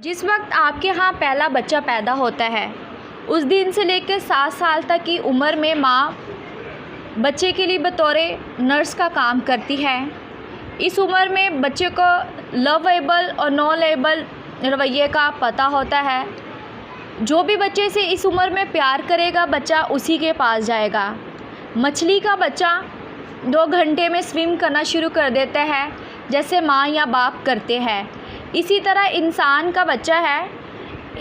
जिस वक्त आपके यहाँ पहला बच्चा पैदा होता है उस दिन से लेकर 7 साल तक की उम्र में माँ बच्चे के लिए बतौर नर्स का काम करती है। इस उम्र में बच्चे को लवेबल और नॉन लवेबल रवैये का पता होता है। जो भी बच्चे से इस उम्र में प्यार करेगा बच्चा उसी के पास जाएगा। मछली का बच्चा 2 घंटे में स्विम करना शुरू कर देता है जैसे माँ या बाप करते हैं। इसी तरह इंसान का बच्चा है,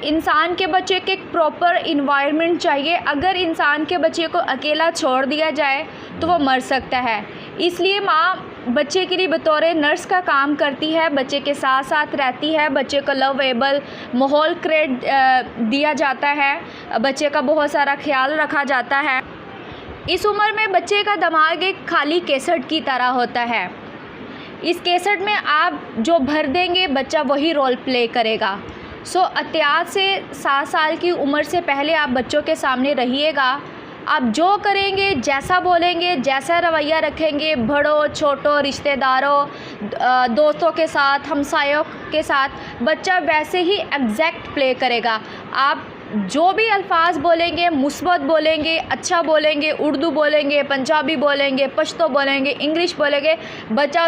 इंसान के बच्चे के एक प्रॉपर इन्वायरमेंट चाहिए। अगर इंसान के बच्चे को अकेला छोड़ दिया जाए तो वो मर सकता है। इसलिए माँ बच्चे के लिए बतौर नर्स का काम करती है, बच्चे के साथ साथ रहती है, बच्चे को लवेबल माहौल क्रिएट दिया जाता है, बच्चे का बहुत सारा ख्याल रखा जाता है। इस उम्र में बच्चे का दिमाग एक खाली कैसेट की तरह होता है। इस कैसेट में आप जो भर देंगे बच्चा वही रोल प्ले करेगा। सो एहतियात से 7 साल की उम्र से पहले आप बच्चों के सामने रहिएगा। आप जो करेंगे, जैसा बोलेंगे, जैसा रवैया रखेंगे, बड़ों छोटों रिश्तेदारों दोस्तों के साथ, हमसायों के साथ, बच्चा वैसे ही एग्जैक्ट प्ले करेगा। आप जो भी अल्फाज बोलेंगे, मुस्बत बोलेंगे, अच्छा बोलेंगे, उर्दू बोलेंगे, पंजाबी बोलेंगे, पश्तो बोलेंगे, इंग्लिश बोलेंगे, बच्चा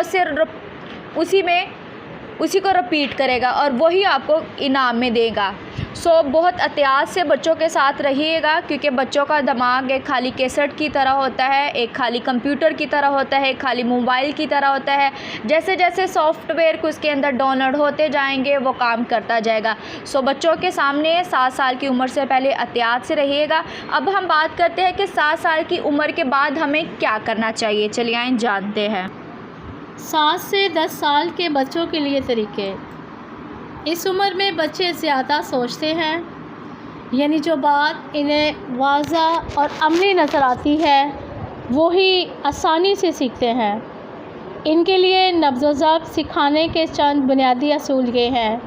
उसी को रिपीट करेगा और वही आपको इनाम में देगा। सो बहुत एहतियात से बच्चों के साथ रहिएगा क्योंकि बच्चों का दिमाग एक खाली कैसेट की तरह होता है, एक खाली कंप्यूटर की तरह होता है, एक खाली मोबाइल की तरह होता है। जैसे जैसे सॉफ्टवेयर को उसके अंदर डाउनलोड होते जाएंगे वो काम करता जाएगा। सो बच्चों के सामने 7 साल की उम्र से पहले एहतियात से रहिएगा। अब हम बात करते हैं कि 7 साल की उम्र के बाद हमें क्या करना चाहिए। चलिए आइए जानते हैं। 7 से 10 साल के बच्चों के लिए तरीके। इस उम्र में बच्चे ज़्यादा सोचते हैं, यानी जो बात इन्हें वाज़ह और अमली नज़र आती है वो ही आसानी से सीखते हैं। इनके लिए नब्ज़ व ज़ब्त सिखाने के चंद बुनियादी असूल ये हैं।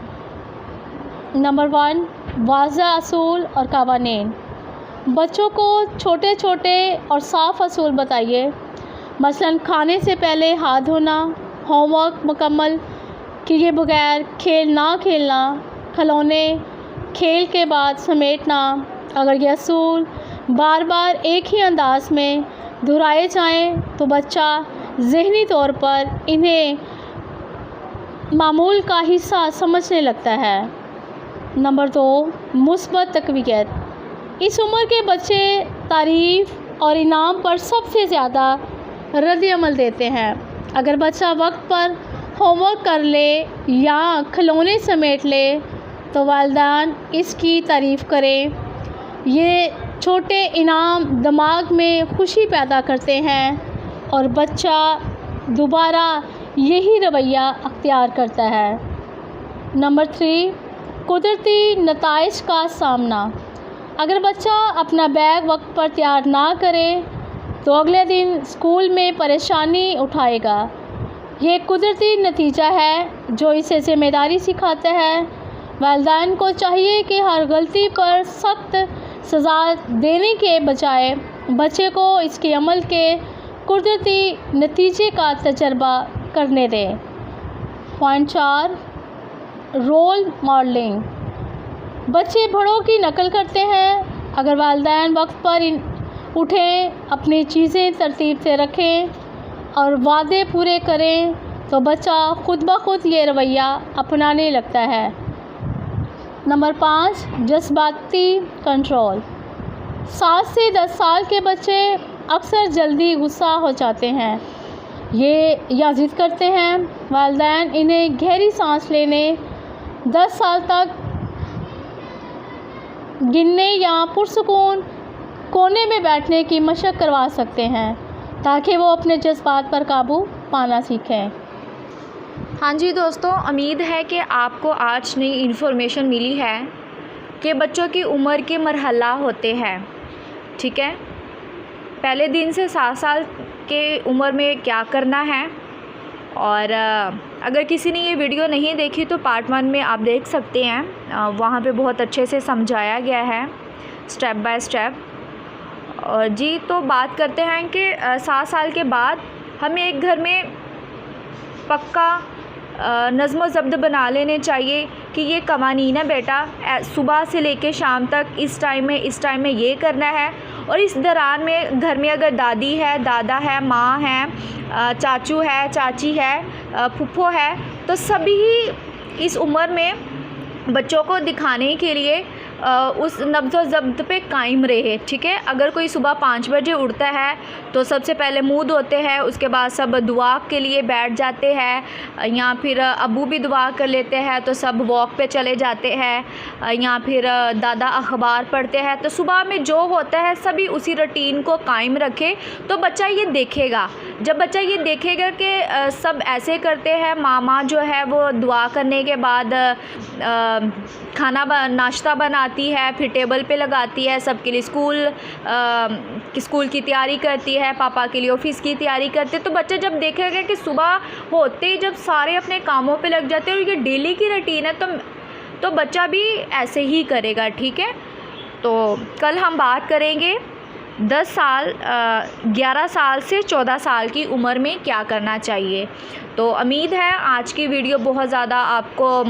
नंबर 1, वाज़ह असूल और कवानीन। बच्चों को छोटे छोटे और साफ़ असूल बताइए। मसलन खाने से पहले हाथ धोना, होमवर्क मुकम्मल किए बगैर खेल ना खेलना, खिलौने खेल के बाद समेटना। अगर ये असूल बार बार एक ही अंदाज में दोहराए जाएं तो बच्चा ज़हनी तौर पर इन्हें मामूल का हिस्सा समझने लगता है। नंबर 2, मुस्बत तक़वियत। इस उम्र के बच्चे तारीफ़ और इनाम पर सबसे ज़्यादा रद्द-ए-अमल देते हैं। अगर बच्चा वक्त पर होमवर्क कर ले या खिलौने समेट ले तो वालिदैन इसकी तारीफ़ करें। ये छोटे इनाम दिमाग में खुशी पैदा करते हैं और बच्चा दोबारा यही रवैया अख्तियार करता है। नंबर 3, कुदरती नताइज का सामना। अगर बच्चा अपना बैग वक्त पर तैयार ना करे तो अगले दिन स्कूल में परेशानी उठाएगा। ये कुदरती नतीजा है जो इसे ज़िम्मेदारी सिखाता है। वालिदैन को चाहिए कि हर गलती पर सख्त सज़ा देने के बजाय बच्चे को इसके अमल के कुदरती नतीजे का तजर्बा करने दें। Point 4, role modelling. बच्चे बड़ों की नकल करते हैं। अगर वालिदैन वक्त पर उठें, अपनी चीज़ें तरतीब से रखें और वादे पूरे करें तो बच्चा खुद ब खुद ये रवैया अपनाने लगता है। नंबर 5, जज्बाती कंट्रोल। 7 से 10 साल के बच्चे अक्सर जल्दी गुस्सा हो जाते हैं। ये या ज़िद करते हैं। वालिदैन इन्हें गहरी सांस लेने, 10 साल तक गिनने या पुरसुकून कोने में बैठने की मशक करवा सकते हैं ताकि वो अपने जज्बात पर काबू पाना सीखें। हाँ जी दोस्तों, उम्मीद है कि आपको आज नई इन्फॉर्मेशन मिली है कि बच्चों की उम्र के मरहला होते हैं। ठीक है, पहले दिन से 7 साल के उम्र में क्या करना है। और अगर किसी ने ये वीडियो नहीं देखी तो पार्ट 1 में आप देख सकते हैं। वहाँ पे बहुत अच्छे से समझाया गया है स्टेप बाय स्टेप। और जी तो बात करते हैं कि 7 साल के बाद हमें एक घर में पक्का नज़्म ज़ब्त बना लेने चाहिए कि ये कवानीन है बेटा, सुबह से लेके शाम तक इस टाइम में ये करना है। और इस दौरान में घर में अगर दादी है, दादा है, माँ है, चाचू है, चाची है, फुफ्फो है, तो सभी इस उम्र में बच्चों को दिखाने के लिए उस नब्ज़ व ज़ब्त पे कायम रहे। ठीक है, अगर कोई सुबह 5 बजे उठता है तो सबसे पहले मुँह धोते हैं, उसके बाद सब दुआ के लिए बैठ जाते हैं, या फिर अबू भी दुआ कर लेते हैं तो सब वॉक पे चले जाते हैं, या फिर दादा अखबार पढ़ते हैं। तो सुबह में जो होता है सभी उसी रूटीन को कायम रखे तो बच्चा ये देखेगा। जब बच्चा ये देखेगा कि सब ऐसे करते हैं, मामा जो है वो दुआ करने के बाद नाश्ता बनाती है, फिर टेबल पे लगाती है, सबके लिए स्कूल की तैयारी करती है, पापा के लिए ऑफिस की तैयारी करते हैं, तो बच्चा जब देखेगा कि सुबह होते ही जब सारे अपने कामों पे लग जाते हैं और ये डेली की रूटीन है तो बच्चा भी ऐसे ही करेगा। ठीक है, तो कल हम बात करेंगे 11 साल से 14 साल की उम्र में क्या करना चाहिए। तो उम्मीद है आज की वीडियो बहुत ज़्यादा आपको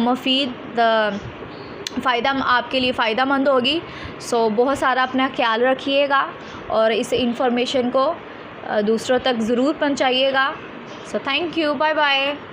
आपके लिए फ़ायदेमंद होगी। सो बहुत सारा अपना ख्याल रखिएगा और इस इंफॉर्मेशन को दूसरों तक ज़रूर पहुंचाइएगा। So thank you, bye bye.